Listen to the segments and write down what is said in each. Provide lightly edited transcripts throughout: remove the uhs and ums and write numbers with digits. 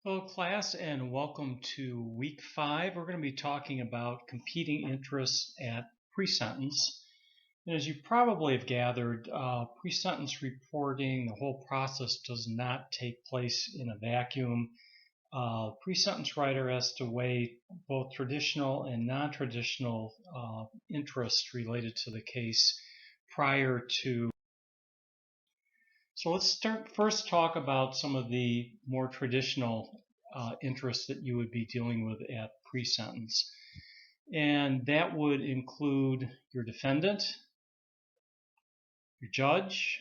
Hello, class, and welcome to week 5. We're going to be talking about competing interests at pre-sentence. And as you probably have gathered, pre-sentence reporting, the whole process does not take place in a vacuum. Pre-sentence writer has to weigh both traditional and non-traditional interests related to the case prior to. So let's first talk about some of the more traditional interests that you would be dealing with at pre-sentence. And that would include your defendant, your judge,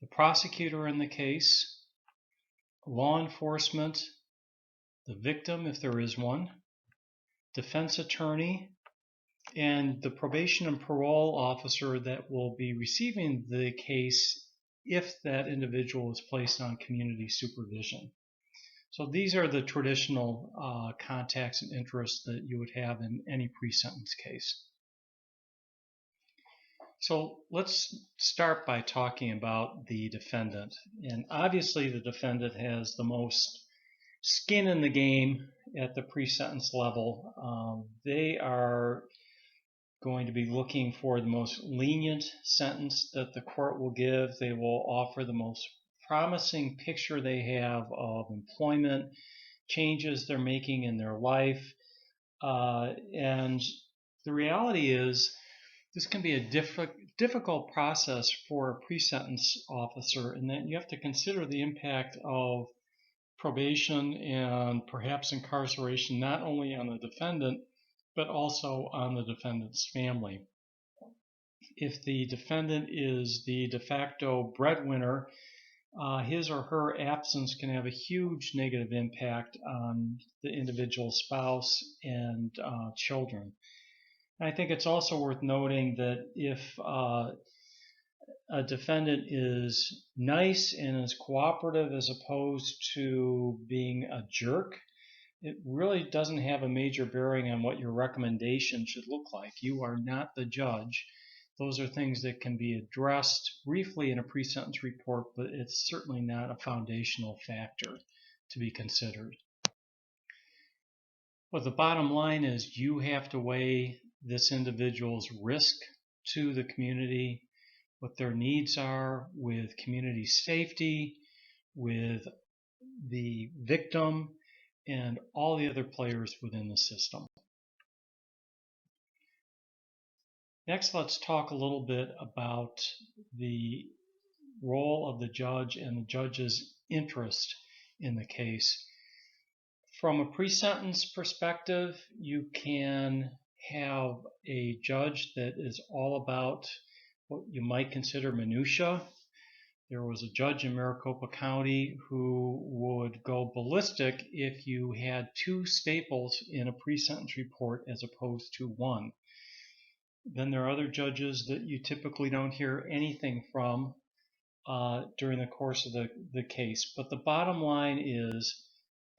the prosecutor in the case, law enforcement, the victim if there is one, defense attorney, and the probation and parole officer that will be receiving the case if that individual is placed on community supervision. So these are the traditional contacts and interests that you would have in any pre-sentence case. So let's start by talking about the defendant. And obviously the defendant has the most skin in the game at the pre-sentence level. They are going to be looking for the most lenient sentence that the court will give. They will offer the most promising picture they have of employment, changes they're making in their life. And the reality is this can be a difficult process for a pre-sentence officer in that you have to consider the impact of probation and perhaps incarceration not only on the defendant but also on the defendant's family. If the defendant is the de facto breadwinner, his or her absence can have a huge negative impact on the individual spouse and children. And I think it's also worth noting that if a defendant is nice and is cooperative as opposed to being a jerk, it really doesn't have a major bearing on what your recommendation should look like. You are not the judge. Those are things that can be addressed briefly in a pre-sentence report, but it's certainly not a foundational factor to be considered. But the bottom line is you have to weigh this individual's risk to the community, what their needs are with community safety, with the victim, and all the other players within the system. Next, let's talk a little bit about the role of the judge and the judge's interest in the case. From a pre-sentence perspective, you can have a judge that is all about what you might consider minutia. There was a judge in Maricopa County who would go ballistic if you had 2 staples in a pre-sentence report as opposed to 1. Then there are other judges that you typically don't hear anything from during the course of the case. But the bottom line is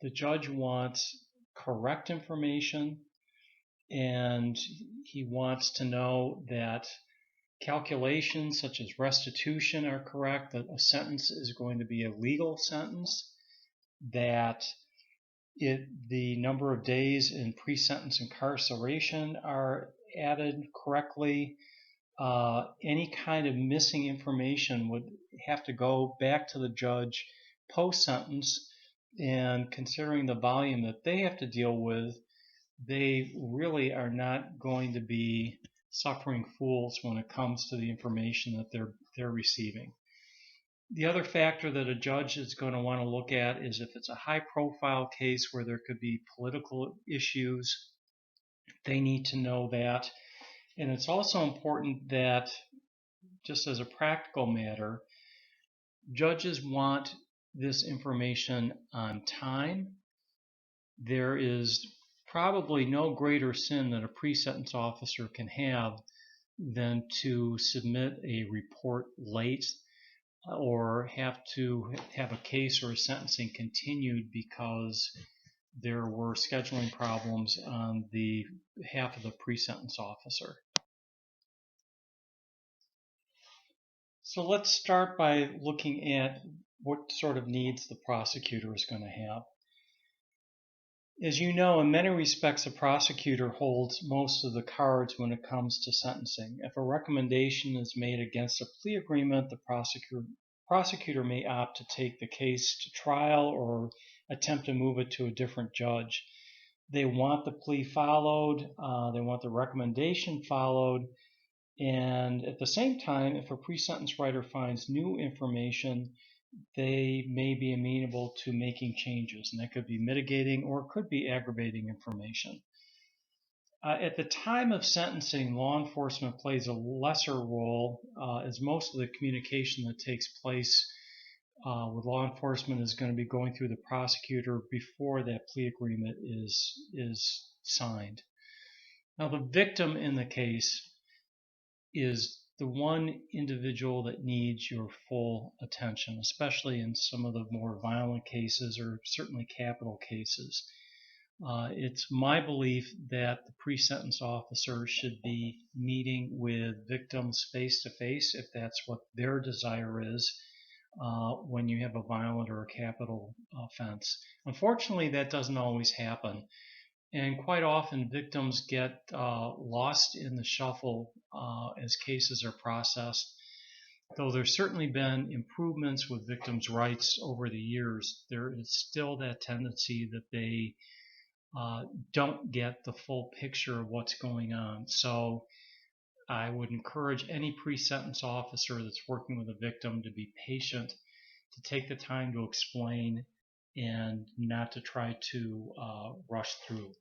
the judge wants correct information, and he wants to know that calculations such as restitution are correct, that a sentence is going to be a legal sentence, that the number of days in pre-sentence incarceration are added correctly. Any kind of missing information would have to go back to the judge post-sentence, and considering the volume that they have to deal with, they really are not going to be suffering fools when it comes to the information that they're receiving. The other factor that a judge is going to want to look at is if it's a high-profile case where there could be political issues, they need to know that. And it's also important that, just as a practical matter, judges want this information on time. There is probably no greater sin that a pre-sentence officer can have than to submit a report late or have to have a case or a sentencing continued because there were scheduling problems on the behalf of the pre-sentence officer. So let's start by looking at what sort of needs the prosecutor is going to have. As you know, in many respects, a prosecutor holds most of the cards when it comes to sentencing. If a recommendation is made against a plea agreement, the prosecutor may opt to take the case to trial or attempt to move it to a different judge. They want the plea followed, they want the recommendation followed, and at the same time, if a pre-sentence writer finds new information, they may be amenable to making changes, and that could be mitigating or could be aggravating information. At the time of sentencing, law enforcement plays a lesser role, as most of the communication that takes place with law enforcement is going to be going through the prosecutor before that plea agreement is signed. Now, the victim in the case is the one individual that needs your full attention, especially in some of the more violent cases or certainly capital cases. It's my belief that the pre-sentence officer should be meeting with victims face to face if that's what their desire is when you have a violent or a capital offense. Unfortunately, that doesn't always happen. And quite often, victims get lost in the shuffle as cases are processed. Though there's certainly been improvements with victims' rights over the years, there is still that tendency that they don't get the full picture of what's going on. So I would encourage any pre-sentence officer that's working with a victim to be patient, to take the time to explain, and not to try to rush through.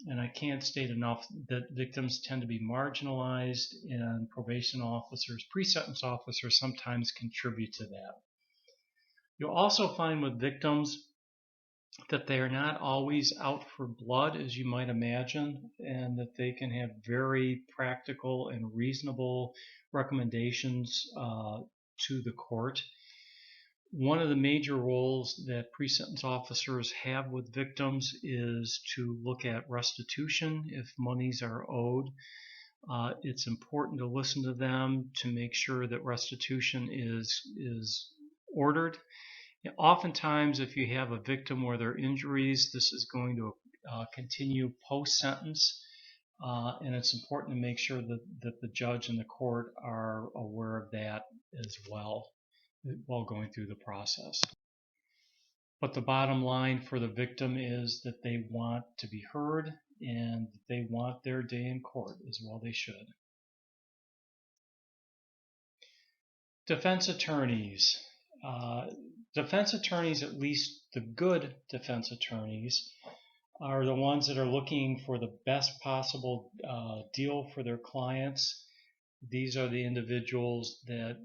And I can't state enough that victims tend to be marginalized, and probation officers, pre-sentence officers sometimes contribute to that. You'll also find with victims that they are not always out for blood, as you might imagine, and that they can have very practical and reasonable recommendations to the court. One of the major roles that pre-sentence officers have with victims is to look at restitution if monies are owed. It's important to listen to them to make sure that restitution is ordered. Oftentimes, if you have a victim where there are injuries, this is going to continue post-sentence, and it's important to make sure that the judge and the court are aware of that as well while going through the process. But the bottom line for the victim is that they want to be heard and they want their day in court, as well they should. Defense attorneys. Defense attorneys, at least the good defense attorneys, are the ones that are looking for the best possible deal for their clients. These are the individuals that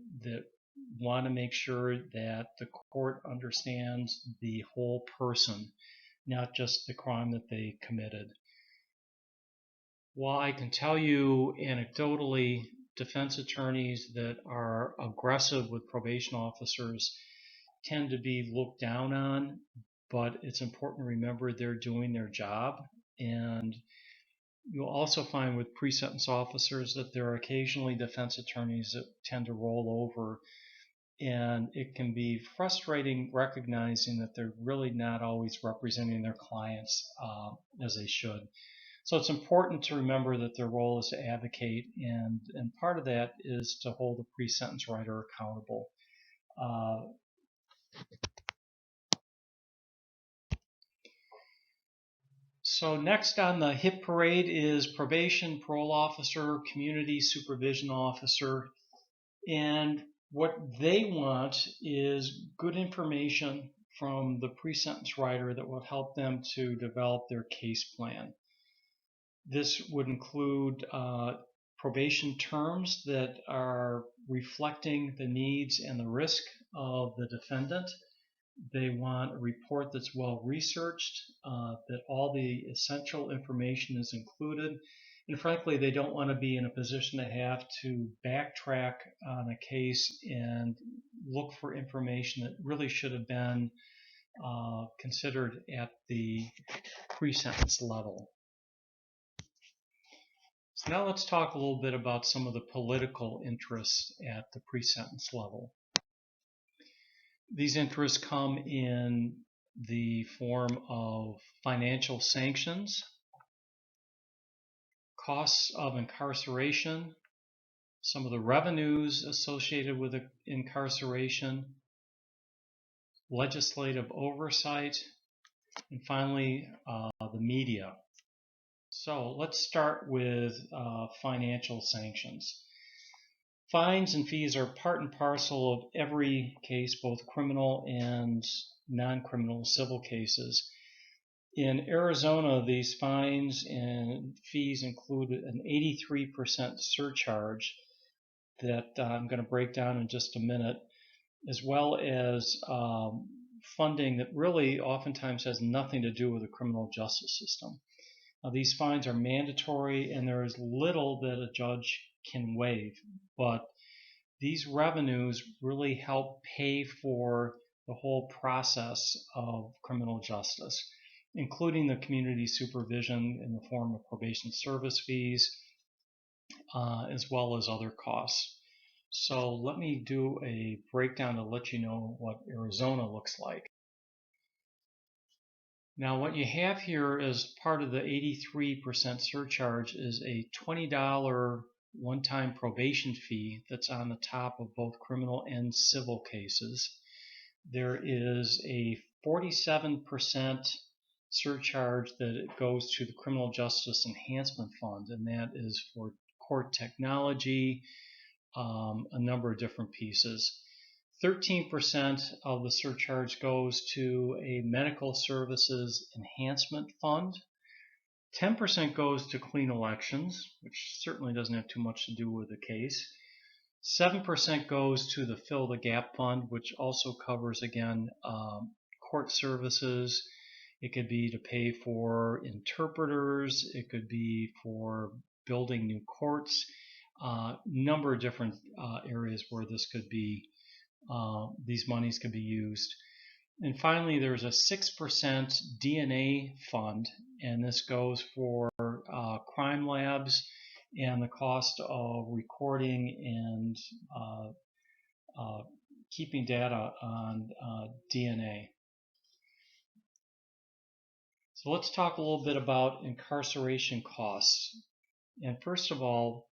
want to make sure that the court understands the whole person, not just the crime that they committed. While I can tell you anecdotally, defense attorneys that are aggressive with probation officers tend to be looked down on, but it's important to remember they're doing their job. And you'll also find with pre-sentence officers that there are occasionally defense attorneys that tend to roll over, and it can be frustrating recognizing that they're really not always representing their clients as they should. So it's important to remember that their role is to advocate, and part of that is to hold the pre-sentence writer accountable. So next on the hit parade is probation, parole officer, community supervision officer. And what they want is good information from the pre-sentence writer that will help them to develop their case plan. This would include probation terms that are reflecting the needs and the risk of the defendant. They want a report that's well researched, that all the essential information is included. And frankly, they don't want to be in a position to have to backtrack on a case and look for information that really should have been considered at the pre-sentence level. So now let's talk a little bit about some of the political interests at the pre-sentence level. These interests come in the form of financial sanctions, costs of incarceration, some of the revenues associated with incarceration, legislative oversight, and finally, the media. So let's start with financial sanctions. Fines and fees are part and parcel of every case, both criminal and non-criminal civil cases. In Arizona, these fines and fees include an 83% surcharge that I'm going to break down in just a minute, as well as funding that really oftentimes has nothing to do with the criminal justice system. Now, these fines are mandatory, and there is little that a judge can waive, but these revenues really help pay for the whole process of criminal justice, including the community supervision in the form of probation service fees, as well as other costs. So let me do a breakdown to let you know what Arizona looks like. Now what you have here as part of the 83% surcharge is a $20 one-time probation fee that's on the top of both criminal and civil cases. There is a 47% surcharge that goes to the Criminal Justice Enhancement Fund, and that is for court technology, a number of different pieces. 13% of the surcharge goes to a medical services enhancement fund. 10% goes to clean elections, which certainly doesn't have too much to do with the case. 7% goes to the Fill the Gap Fund, which also covers, again, court services. It could be to pay for interpreters. It could be for building new courts. Number of different areas where this could be, these monies could be used. And finally, there's a 6% DNA fund, and this goes for crime labs and the cost of recording and keeping data on DNA. So let's talk a little bit about incarceration costs. And first of all,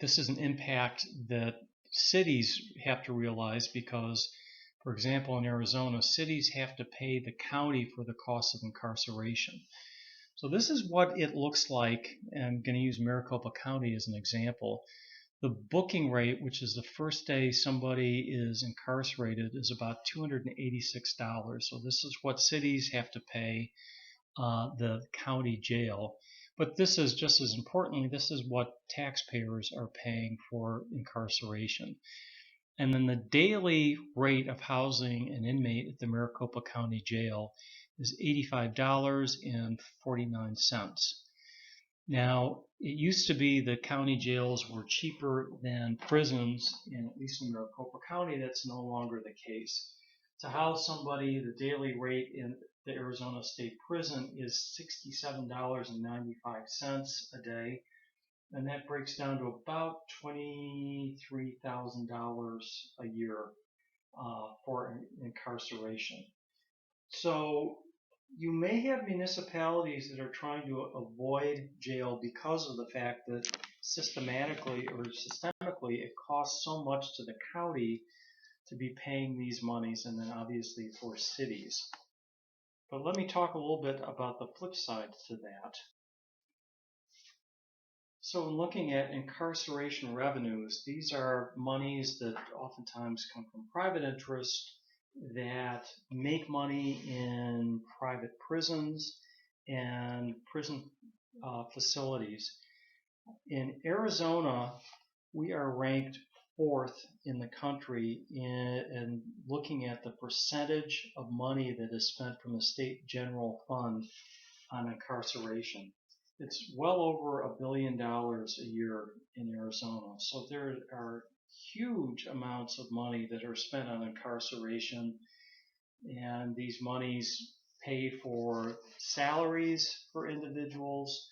this is an impact that cities have to realize because, for example, in Arizona, cities have to pay the county for the cost of incarceration. So this is what it looks like, and I'm going to use Maricopa County as an example. The booking rate, which is the first day somebody is incarcerated, is about $286. So this is what cities have to pay the county jail. But this is just as importantly, this is what taxpayers are paying for incarceration. And then the daily rate of housing an inmate at the Maricopa County Jail is $85.49. Now, it used to be the county jails were cheaper than prisons, and at least in Maricopa County, that's no longer the case. To house somebody, the daily rate in the Arizona State Prison is $67.95 a day, and that breaks down to about $23,000 a year for incarceration. So you may have municipalities that are trying to avoid jail because of the fact that systemically it costs so much to the county to be paying these monies, and then obviously for cities. But let me talk a little bit about the flip side to that. So in looking at incarceration revenues, these are monies that oftentimes come from private interests that make money in private prisons and prison facilities. In Arizona, we are ranked 4th in the country in looking at the percentage of money that is spent from the state general fund on incarceration. It's well over $1 billion a year in Arizona. So there are huge amounts of money that are spent on incarceration, and these monies pay for salaries for individuals.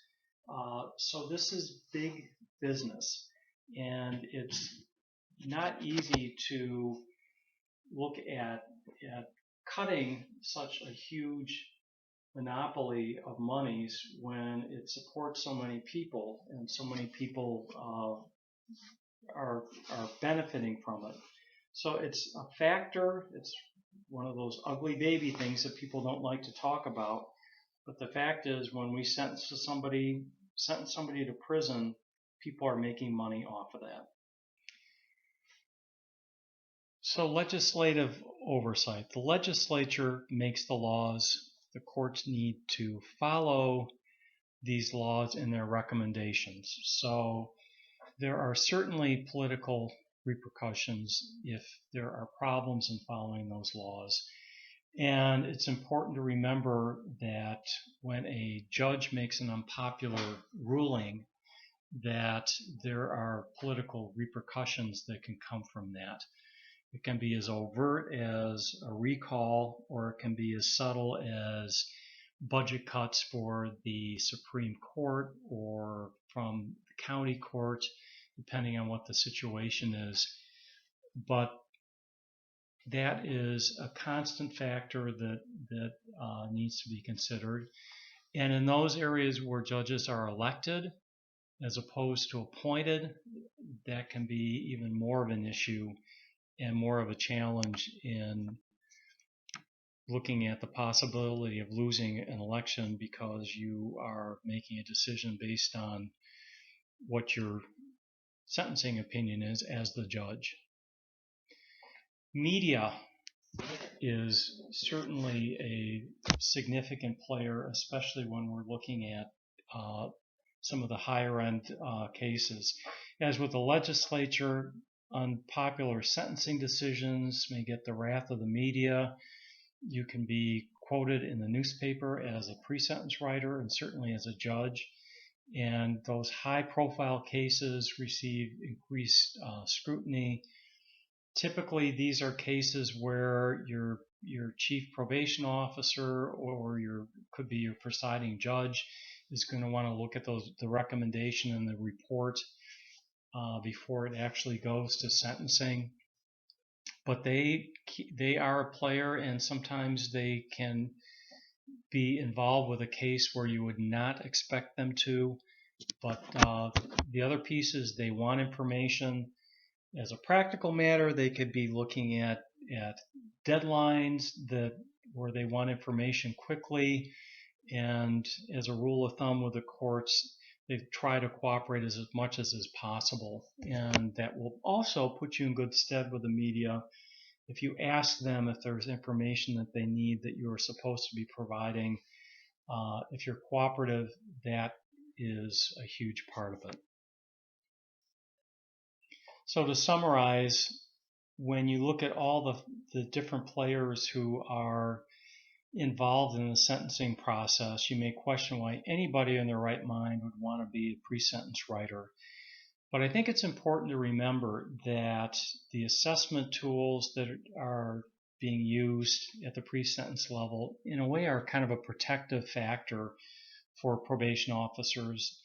So this is big business, and it's not easy to look at cutting such a huge monopoly of monies when it supports so many people and so many people are benefiting from it. So it's a factor. It's one of those ugly baby things that people don't like to talk about. But the fact is, when we sentence somebody to prison, people are making money off of that. So legislative oversight. The legislature makes the laws. The courts need to follow these laws in their recommendations. So there are certainly political repercussions if there are problems in following those laws. And it's important to remember that when a judge makes an unpopular ruling, that there are political repercussions that can come from that. It can be as overt as a recall, or it can be as subtle as budget cuts for the Supreme Court or from the county court, depending on what the situation is. But that is a constant factor that needs to be considered. And in those areas where judges are elected as opposed to appointed, that can be even more of an issue and more of a challenge in looking at the possibility of losing an election because you are making a decision based on what your sentencing opinion is as the judge. Media is certainly a significant player, especially when we're looking at some of the higher end cases. As with the legislature, unpopular sentencing decisions may get the wrath of the media. You can be quoted in the newspaper as a pre-sentence writer and certainly as a judge. And those high profile cases receive increased scrutiny. Typically, these are cases where your chief probation officer or could be your presiding judge is going to want to look at the recommendation and the report before it actually goes to sentencing. But they are a player, and sometimes they can be involved with a case where you would not expect them to. But the other piece is they want information. As a practical matter, they could be looking at deadlines where they want information quickly. And as a rule of thumb with the courts, they try to cooperate as much as is possible. And that will also put you in good stead with the media. If you ask them if there's information that they need that you are supposed to be providing, if you're cooperative, that is a huge part of it. So to summarize, when you look at all the different players who are involved in the sentencing process, you may question why anybody in their right mind would want to be a pre-sentence writer. But I think it's important to remember that the assessment tools that are being used at the pre-sentence level, in a way, are kind of a protective factor for probation officers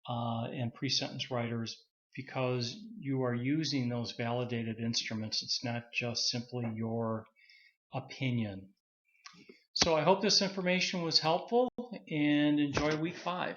and pre-sentence writers, because you are using those validated instruments. It's not just simply your opinion. So I hope this information was helpful, and enjoy week 5.